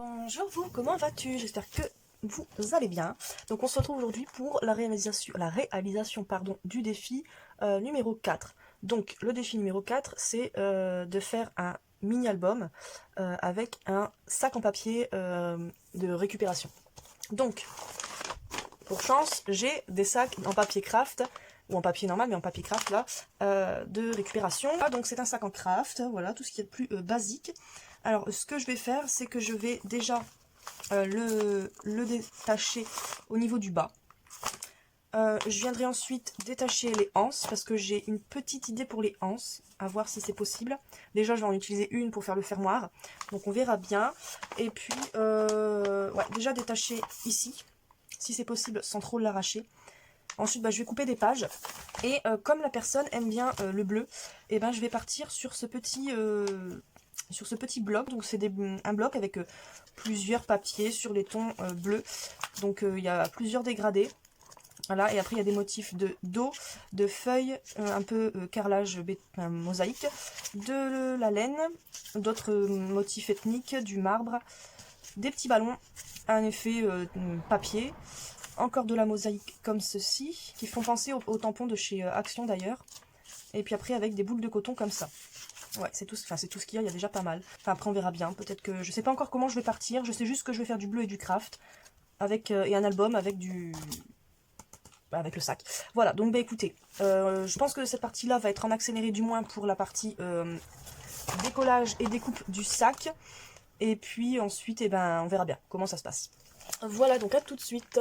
Bonjour vous, comment vas-tu? J'espère que vous allez bien. Donc on se retrouve aujourd'hui pour la réalisation du défi numéro 4. Donc le défi numéro 4, c'est de faire un mini-album avec un sac en papier de récupération. Donc, pour chance, j'ai des sacs en papier craft, ou en papier normal, mais en papier craft là, de récupération. Ah, donc c'est un sac en craft, voilà, tout ce qui est le plus basique. Alors, ce que je vais faire, c'est que je vais déjà le détacher au niveau du bas. Je viendrai ensuite détacher les anses, parce que j'ai une petite idée pour les anses, à voir si c'est possible. Déjà, je vais en utiliser une pour faire le fermoir, donc on verra bien. Et puis, ouais, déjà détacher ici, si c'est possible, sans trop l'arracher. Ensuite, je vais couper des pages. Et comme la personne aime bien le bleu, et je vais partir sur ce petit bloc. Donc c'est un bloc avec plusieurs papiers sur les tons bleus. Donc il y a plusieurs dégradés. Voilà, et après il y a des motifs d'eau, de feuilles, un peu carrelage mosaïque, de la laine, d'autres motifs ethniques, du marbre, des petits ballons, un effet papier, encore de la mosaïque comme ceci, qui font penser aux tampons de chez Action d'ailleurs, et puis après avec des boules de coton comme ça. Ouais, c'est tout, c'est tout ce qu'il y a déjà pas mal. Enfin, après on verra bien, peut-être que... Je sais pas encore comment je vais partir, je sais juste que je vais faire du bleu et du craft, avec, et un album avec avec le sac. Voilà, donc écoutez, je pense que cette partie-là va être en accéléré, du moins pour la partie décollage et découpe du sac. Et puis ensuite, on verra bien comment ça se passe. Voilà, donc à tout de suite.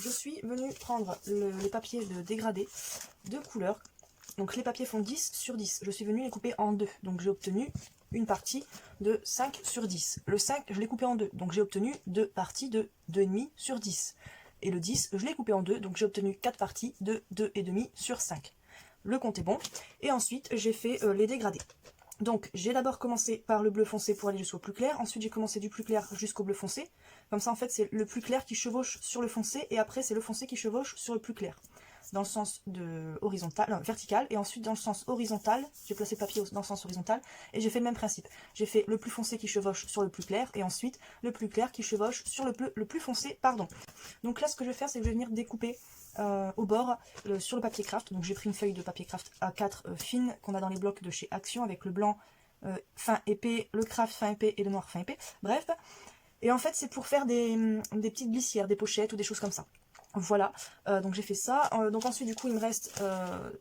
Je suis venue prendre les papiers de dégradé de couleur. Donc les papiers font 10 sur 10. Je suis venue les couper en deux. Donc j'ai obtenu une partie de 5 sur 10. Le 5, je l'ai coupé en deux. Donc j'ai obtenu deux parties de 2,5 sur 10. Et le 10, je l'ai coupé en deux. Donc j'ai obtenu 4 parties de 2,5 sur 5. Le compte est bon. Et ensuite, j'ai fait les dégradés. Donc j'ai d'abord commencé par le bleu foncé pour aller jusqu'au plus clair. Ensuite j'ai commencé du plus clair jusqu'au bleu foncé. Comme ça en fait c'est le plus clair qui chevauche sur le foncé. Et après c'est le foncé qui chevauche sur le plus clair. Dans le sens vertical. Et ensuite dans le sens horizontal, j'ai placé le papier dans le sens horizontal. Et j'ai fait le même principe. J'ai fait le plus foncé qui chevauche sur le plus clair. Et ensuite le plus clair qui chevauche sur le plus foncé. Pardon. Donc là ce que je vais faire c'est que je vais venir découper au bord sur le papier craft. Donc j'ai pris une feuille de papier craft A4 fine qu'on a dans les blocs de chez Action avec le blanc fin épais, le craft fin épais et le noir fin épais. Bref. Et en fait c'est pour faire des petites glissières, des pochettes ou des choses comme ça. Voilà, donc j'ai fait ça. Donc ensuite du coup il me reste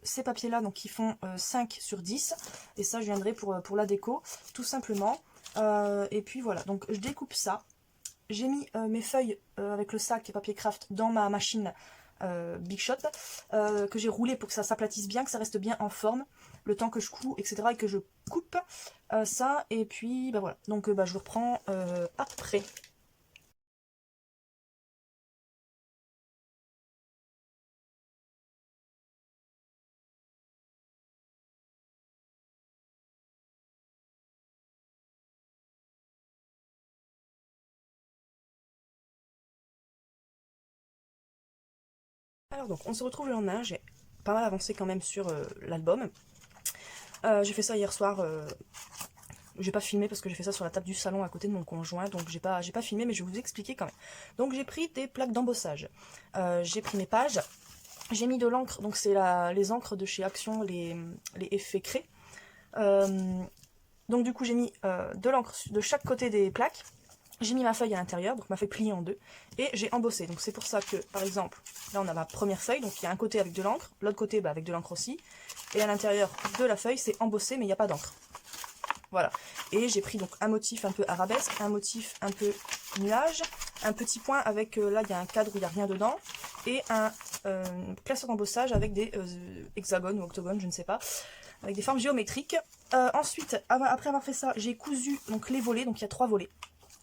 ces papiers là donc, qui font 5 sur 10. Et ça je viendrai pour la déco tout simplement. Et puis voilà, donc je découpe ça. J'ai mis mes feuilles avec le sac et papier craft dans ma machine Big Shot que j'ai roulé pour que ça s'aplatisse bien, que ça reste bien en forme le temps que je couds, etc. et que je coupe ça. Et puis voilà, donc je vous reprends après. Alors donc on se retrouve le lendemain, j'ai pas mal avancé quand même sur l'album. J'ai fait ça hier soir, j'ai pas filmé parce que j'ai fait ça sur la table du salon à côté de mon conjoint, donc j'ai pas filmé, mais je vais vous expliquer quand même. Donc j'ai pris des plaques d'embossage, j'ai pris mes pages, j'ai mis de l'encre, donc c'est les encres de chez Action, les effets crés. Donc du coup j'ai mis de l'encre de chaque côté des plaques. J'ai mis ma feuille à l'intérieur, donc ma feuille pliée en deux, et j'ai embossé. Donc c'est pour ça que, par exemple, là on a ma première feuille, donc il y a un côté avec de l'encre, l'autre côté avec de l'encre aussi, et à l'intérieur de la feuille c'est embossé mais il n'y a pas d'encre. Voilà. Et j'ai pris donc un motif un peu arabesque, un motif un peu nuage, un petit point avec, là il y a un cadre où il n'y a rien dedans, et un classeur d'embossage avec des hexagones ou octogones, je ne sais pas. avec des formes géométriques. Ensuite, après avoir fait ça, j'ai cousu donc les volets, donc il y a 3 volets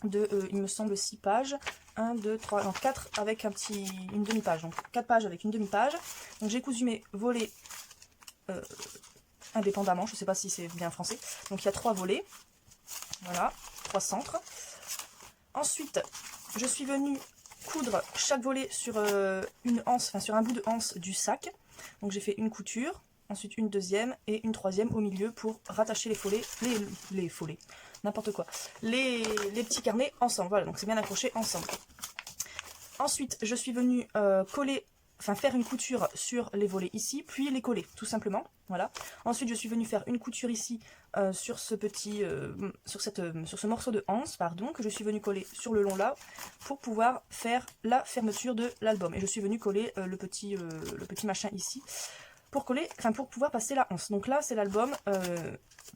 de, il me semble, 6 pages. 1, 2, 3, non, 4 avec une demi-page, donc 4 pages avec une demi-page. Donc j'ai cousu mes volets indépendamment, je ne sais pas si c'est bien français. Donc il y a 3 volets, voilà, 3 centres. Ensuite, je suis venue coudre chaque volet sur une anse, enfin sur un bout de anse du sac. Donc j'ai fait une couture, ensuite une deuxième et une troisième au milieu pour rattacher les follets, n'importe quoi, les petits carnets ensemble. Voilà, donc c'est bien accroché ensemble. Ensuite, je suis venue coller, enfin faire une couture sur les volets ici, puis les coller, tout simplement. Voilà. Ensuite, je suis venue faire une couture ici sur ce petit, sur ce morceau de anse, pardon, que je suis venue coller sur le long là, pour pouvoir faire la fermeture de l'album. Et je suis venue coller le petit machin ici, pour coller, enfin pour pouvoir passer la anse. Donc là, c'est l'album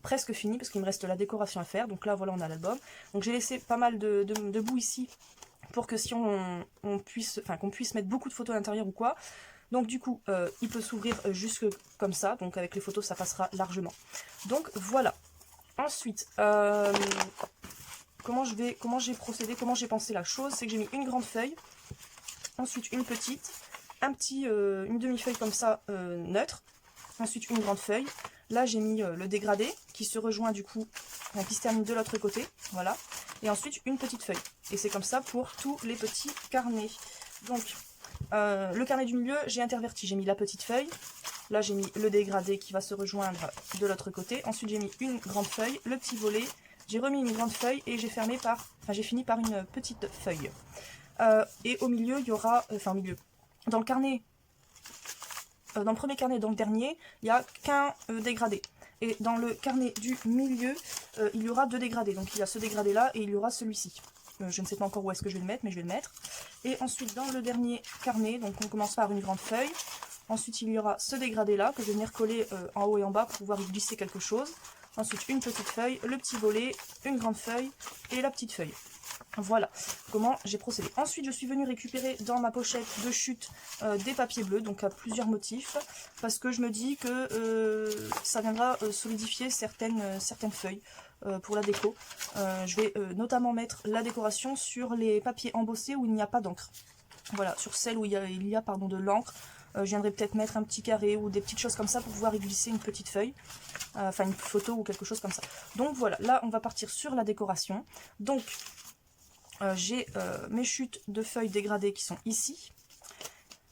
presque fini, parce qu'il me reste la décoration à faire. Donc là, voilà, on a l'album. Donc j'ai laissé pas mal de bout ici, pour que si on puisse, enfin qu'on puisse mettre beaucoup de photos à l'intérieur ou quoi. Donc du coup, il peut s'ouvrir jusque comme ça, donc avec les photos ça passera largement. Donc voilà. Ensuite, comment j'ai procédé, comment j'ai pensé la chose, c'est que j'ai mis une grande feuille, ensuite une petite, une demi-feuille comme ça neutre, ensuite une grande feuille. Là j'ai mis le dégradé qui se rejoint du coup, qui se termine de l'autre côté, voilà. Et ensuite une petite feuille. Et c'est comme ça pour tous les petits carnets. Donc le carnet du milieu, j'ai interverti, j'ai mis la petite feuille. Là j'ai mis le dégradé qui va se rejoindre de l'autre côté. Ensuite j'ai mis une grande feuille, le petit volet. J'ai remis une grande feuille et j'ai fini par une petite feuille. Et au milieu, il y aura, enfin au milieu, dans le carnet, dans le premier carnet, dans le dernier, il n'y a qu'un dégradé. Et dans le carnet du milieu, il y aura 2 dégradés. Donc il y a ce dégradé là et il y aura celui-ci. Je ne sais pas encore où est-ce que je vais le mettre, mais je vais le mettre. Et ensuite dans le dernier carnet, donc on commence par une grande feuille. Ensuite il y aura ce dégradé là que je vais venir coller en haut et en bas pour pouvoir y glisser quelque chose. Ensuite une petite feuille, le petit volet, une grande feuille et la petite feuille. Voilà comment j'ai procédé. Ensuite, je suis venue récupérer dans ma pochette de chute des papiers bleus, donc à plusieurs motifs, parce que je me dis que ça viendra solidifier certaines feuilles pour la déco. Je vais notamment mettre la décoration sur les papiers embossés où il n'y a pas d'encre. Voilà, sur celles où il y a de l'encre. Je viendrai peut-être mettre un petit carré ou des petites choses comme ça pour pouvoir y glisser une petite feuille, enfin une photo ou quelque chose comme ça. Donc voilà, là on va partir sur la décoration. Donc j'ai mes chutes de feuilles dégradées qui sont ici.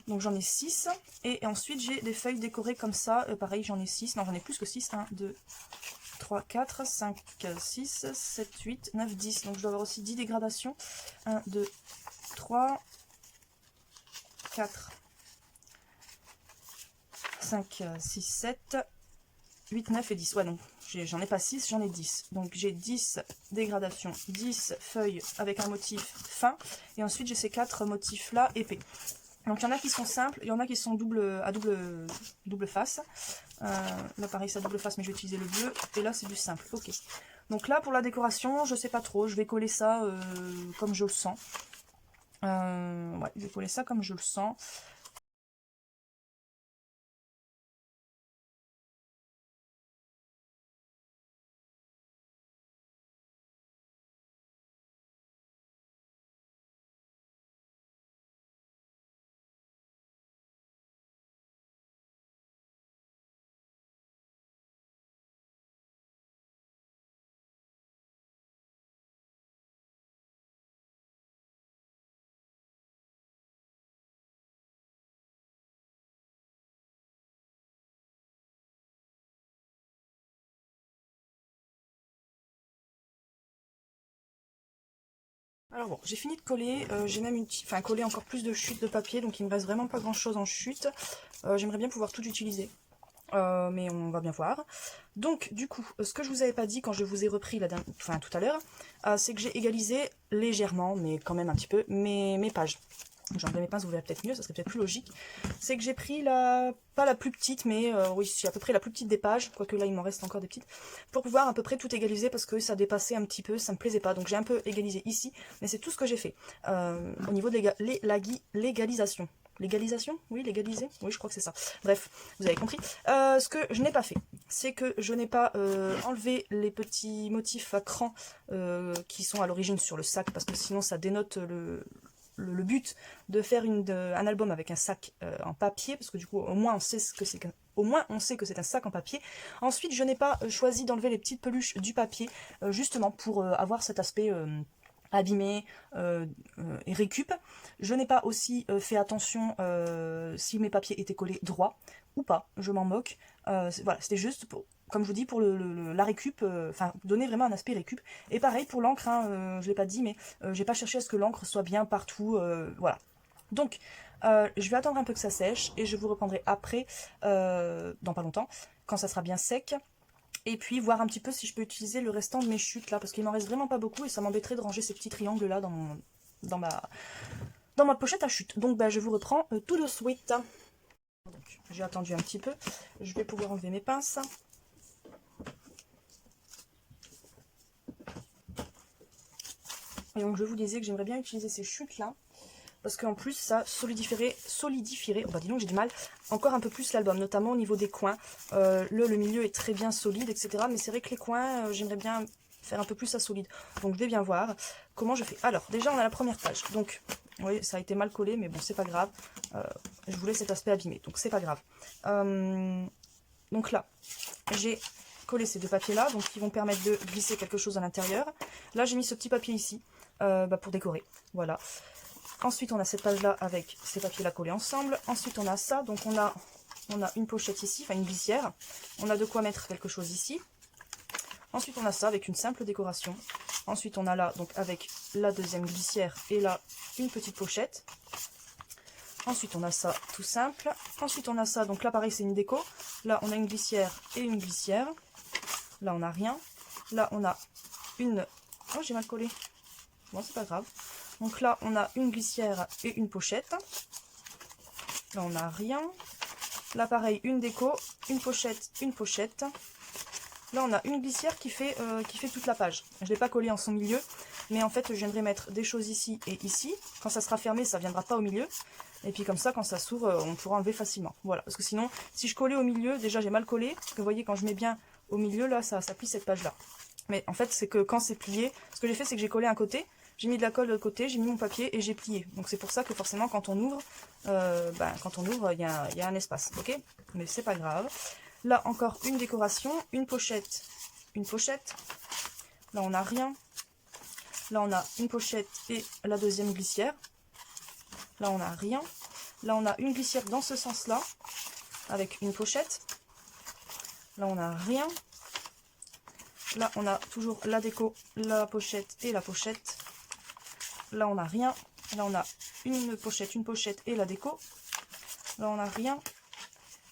Donc j'en ai 6. Et ensuite j'ai des feuilles décorées comme ça. Pareil, j'en ai 6. Non, j'en ai plus que 6. 1, 2, 3, 4, 5, 6, 7, 8, 9, 10. Donc je dois avoir aussi 10 dégradations. 1, 2, 3, 4, 5, 6, 7, 8, 9 et 10. Ouais, donc j'en ai pas 6, j'en ai 10. Donc j'ai 10 dégradations, 10 feuilles avec un motif fin. Et ensuite j'ai ces 4 motifs là épais. Donc il y en a qui sont simples, il y en a qui sont à double face. Là pareil c'est à double face mais je vais utiliser le bleu. Et là c'est du simple, ok. Donc là pour la décoration, je sais pas trop, je vais coller ça comme je le sens. Ouais, je vais coller ça comme je le sens. Alors bon, j'ai fini de coller, j'ai même collé encore plus de chutes de papier, donc il me reste vraiment pas grand chose en chute. J'aimerais bien pouvoir tout utiliser, mais on va bien voir. Donc du coup, ce que je vous avais pas dit quand je vous ai repris tout à l'heure, c'est que j'ai égalisé légèrement, mais quand même un petit peu, mes pages. J'enlève mes pinces, vous verrez peut-être mieux, ça serait peut-être plus logique. C'est que j'ai pris pas la plus petite, mais oui, c'est à peu près la plus petite des pages, quoique là il m'en reste encore des petites, pour pouvoir à peu près tout égaliser parce que ça dépassait un petit peu, ça me plaisait pas. Donc j'ai un peu égalisé ici, mais c'est tout ce que j'ai fait au niveau de l'égalisation. légalisation, oui, légaliser, oui, je crois que c'est ça. Bref, vous avez compris. Ce que je n'ai pas fait, c'est que je n'ai pas enlevé les petits motifs à cran qui sont à l'origine sur le sac, parce que sinon ça dénote le but de faire un album avec un sac en papier, parce que du coup au moins on sait ce que c'est au moins on sait que c'est un sac en papier. Ensuite je n'ai pas choisi d'enlever les petites peluches du papier, justement pour avoir cet aspect abîmé et récup. Je n'ai pas aussi fait attention si mes papiers étaient collés droit ou pas, je m'en moque. Voilà, c'était juste pour, comme je vous dis, pour la récup, enfin donner vraiment un aspect récup. Et pareil pour l'encre, hein, je l'ai pas dit, mais j'ai pas cherché à ce que l'encre soit bien partout, voilà. Donc, je vais attendre un peu que ça sèche et je vous reprendrai après, dans pas longtemps, quand ça sera bien sec. Et puis voir un petit peu si je peux utiliser le restant de mes chutes là, parce qu'il m'en reste vraiment pas beaucoup et ça m'embêterait de ranger ces petits triangles là dans ma pochette à chute. Donc bah, je vous reprends tout de suite. J'ai attendu un petit peu, je vais pouvoir enlever mes pinces. Et donc je vous disais que j'aimerais bien utiliser ces chutes là, parce qu'en plus ça solidifierait, oh bah dis donc j'ai du mal, encore un peu plus l'album, notamment au niveau des coins. Le milieu est très bien solide, etc. Mais c'est vrai que les coins, j'aimerais bien faire un peu plus ça solide. Donc je vais bien voir comment je fais. Alors déjà on a la première page, donc oui ça a été mal collé, mais bon c'est pas grave. Je voulais cet aspect abîmé, donc c'est pas grave. Donc là, j'ai collé ces deux papiers là, donc qui vont permettre de glisser quelque chose à l'intérieur. Là j'ai mis ce petit papier ici, pour décorer, voilà. Ensuite, on a cette page-là avec ces papiers-là collés ensemble. Ensuite, on a ça. Donc, on a une pochette ici, enfin une glissière. On a de quoi mettre quelque chose ici. Ensuite, on a ça avec une simple décoration. Ensuite, on a là, donc avec la deuxième glissière et là, une petite pochette. Ensuite, on a ça tout simple. Ensuite, on a ça. Donc là, pareil, c'est une déco. Là, on a une glissière et une glissière. Là, on n'a rien. Là, on a une... Oh, j'ai mal collé. Bon, c'est pas grave. Donc là, on a une glissière et une pochette. Là, on n'a rien. Là, pareil, une déco, une pochette, une pochette. Là, on a une glissière qui fait toute la page. Je ne l'ai pas collée en son milieu, mais en fait, je viendrai mettre des choses ici et ici. Quand ça sera fermé, ça ne viendra pas au milieu. Et puis comme ça, quand ça s'ouvre, on pourra enlever facilement. Voilà, parce que sinon, si je collais au milieu, déjà j'ai mal collé. Parce que vous voyez, quand je mets bien au milieu, là, ça plie cette page-là. Mais en fait, c'est que quand c'est plié, ce que j'ai fait, c'est que j'ai collé un côté. J'ai mis de la colle de l'autre côté, j'ai mis mon papier et j'ai plié. Donc c'est pour ça que forcément quand on ouvre, il y a un espace, ok? Mais c'est pas grave. Là encore une décoration, une pochette, une pochette. Là on n'a rien. Là on a une pochette et la deuxième glissière. Là on n'a rien. Là on a une glissière dans ce sens-là, avec une pochette. Là on n'a rien. Là on a toujours la déco, la pochette et la pochette. Là, on n'a rien. Là, on a une pochette et la déco. Là, on n'a rien.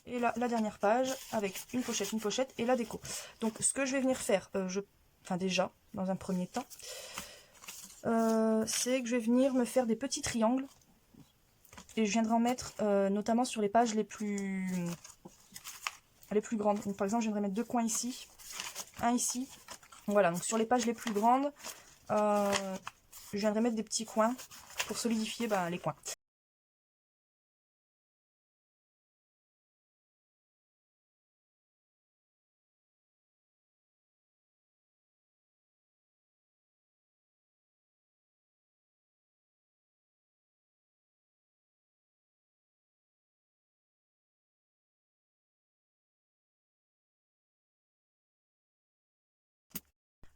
Et là, la dernière page avec une pochette et la déco. Donc, ce que je vais venir faire, enfin déjà, dans un premier temps, c'est que je vais venir me faire des petits triangles. Et je viendrai en mettre notamment sur les pages les plus grandes. Donc, par exemple, je viendrai mettre deux coins ici, un ici. Voilà, donc sur les pages les plus grandes, je viendrai mettre des petits coins pour solidifier les coins.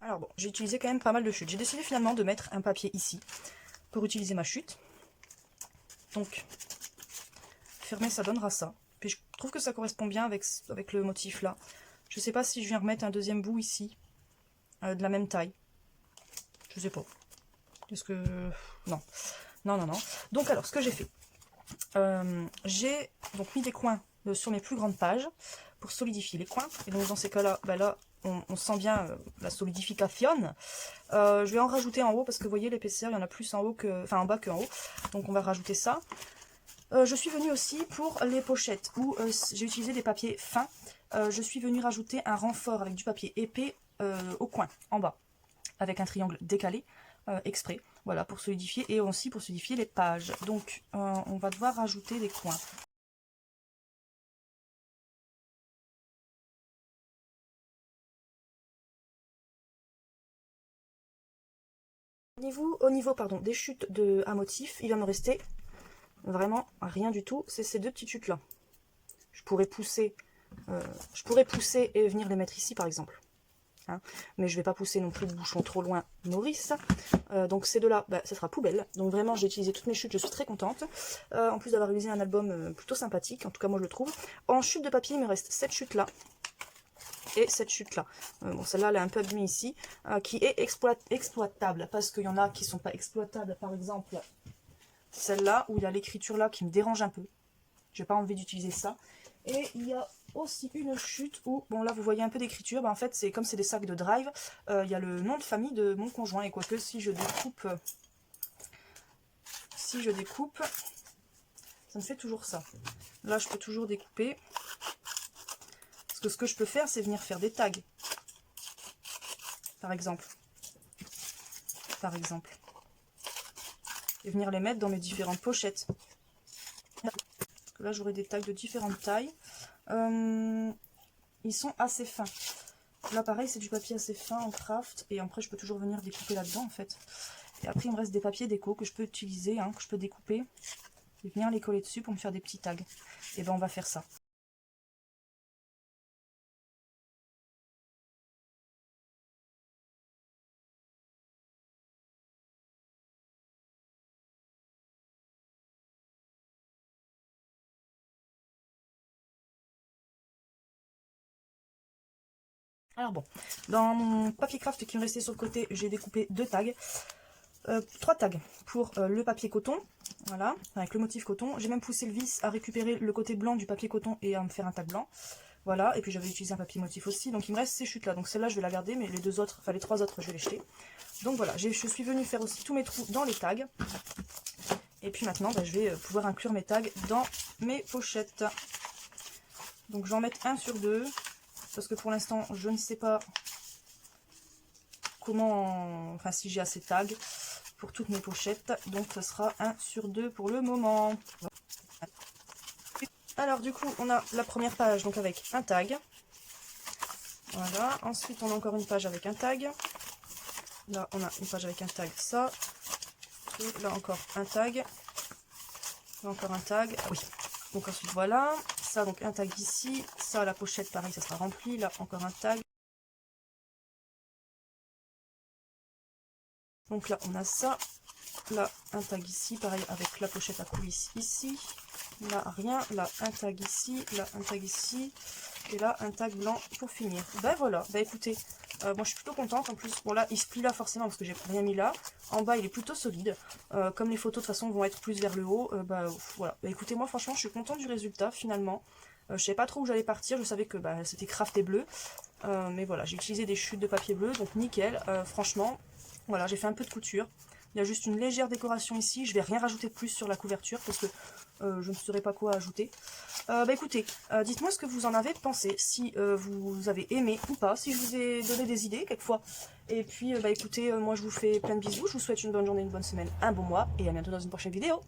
Alors bon, j'ai utilisé quand même pas mal de chutes. J'ai décidé finalement de mettre un papier ici pour utiliser ma chute. Donc, fermé, ça donnera ça. Puis je trouve que ça correspond bien avec le motif là. Je sais pas si je viens remettre un deuxième bout ici, de la même taille. Je sais pas. Est-ce que... Non. Non. Donc alors, ce que j'ai fait. J'ai donc mis des coins sur mes plus grandes pages pour solidifier les coins. Et donc dans ces cas-là, là, on sent bien la solidification. Je vais en rajouter en haut parce que vous voyez l'épaisseur, il y en a plus en haut en bas qu'en haut. Donc on va rajouter ça. Je suis venue aussi pour les pochettes où j'ai utilisé des papiers fins. Je suis venue rajouter un renfort avec du papier épais au coin, en bas, avec un triangle décalé exprès. Voilà, pour solidifier et aussi pour solidifier les pages. Donc, on va devoir rajouter des coins. Au niveau pardon, des chutes à motif, il va me rester vraiment rien du tout. C'est ces deux petites chutes là. Je pourrais pousser et venir les mettre ici par exemple. Hein, mais je vais pas pousser non plus le bouchon trop loin, Maurice. Donc ces deux là, bah, ça sera poubelle. Donc vraiment j'ai utilisé toutes mes chutes, je suis très contente. En plus d'avoir réalisé un album plutôt sympathique, en tout cas moi je le trouve. En chute de papier il me reste cette chute là et cette chute là. Bon celle-là elle est un peu abîmée ici, qui est exploitable, parce qu'il y en a qui sont pas exploitables, par exemple celle-là où il y a l'écriture là qui me dérange un peu. J'ai pas envie d'utiliser ça. Et il y a aussi une chute où, bon là vous voyez un peu d'écriture, bah, en fait c'est comme c'est des sacs de drive, il y a le nom de famille de mon conjoint, et quoique si je découpe, ça me fait toujours ça. Là je peux toujours découper, parce que ce que je peux faire c'est venir faire des tags, par exemple, et venir les mettre dans mes différentes pochettes. Là j'aurai des tags de différentes tailles. Ils sont assez fins. Là pareil c'est du papier assez fin en craft, et après je peux toujours venir découper là-dedans en fait. Et après il me reste des papiers déco que je peux utiliser, hein, que je peux découper et venir les coller dessus pour me faire des petits tags. Et ben on va faire ça. Alors bon, dans mon papier craft qui me restait sur le côté, j'ai découpé deux tags. 3 tags pour le papier coton, voilà, avec le motif coton. J'ai même poussé le vis à récupérer le côté blanc du papier coton et à me faire un tag blanc. Voilà, et puis j'avais utilisé un papier motif aussi, donc il me reste ces chutes là. Donc celle-là je vais la garder, mais les deux autres, enfin les 3 autres je vais les jeter. Donc voilà, je suis venue faire aussi tous mes trous dans les tags. Et puis maintenant bah, je vais pouvoir inclure mes tags dans mes pochettes. Donc je vais en mettre un sur deux, parce que pour l'instant je ne sais pas comment, enfin si j'ai assez de tags pour toutes mes pochettes, donc ce sera 1 sur 2 pour le moment. Alors du coup on a la première page donc avec un tag, voilà, ensuite on a encore une page avec un tag, là on a une page avec un tag, ça, et là encore un tag, là encore un tag, ah oui, donc ensuite voilà, ça donc un tag ici, ça la pochette pareil ça sera rempli, là encore un tag. Donc là on a ça, là un tag ici, pareil avec la pochette à coulisses ici, là rien, là un tag ici, là un tag ici, et là un tag blanc pour finir. Ben voilà, ben écoutez, moi je suis plutôt contente, en plus, bon là il se plie là forcément parce que j'ai rien mis là, en bas il est plutôt solide, comme les photos de toute façon vont être plus vers le haut, voilà, ben écoutez moi franchement je suis contente du résultat finalement. Je savais pas trop où j'allais partir, je savais que bah, c'était crafté bleu, mais voilà, j'ai utilisé des chutes de papier bleu, donc nickel, franchement. Voilà, j'ai fait un peu de couture. Il y a juste une légère décoration ici. Je vais rien rajouter de plus sur la couverture parce que je ne saurais pas quoi ajouter. Bah écoutez, dites-moi ce que vous en avez pensé. Si vous avez aimé ou pas. Si je vous ai donné des idées quelquefois. Et puis bah écoutez, moi je vous fais plein de bisous. Je vous souhaite une bonne journée, une bonne semaine, un bon mois. Et à bientôt dans une prochaine vidéo.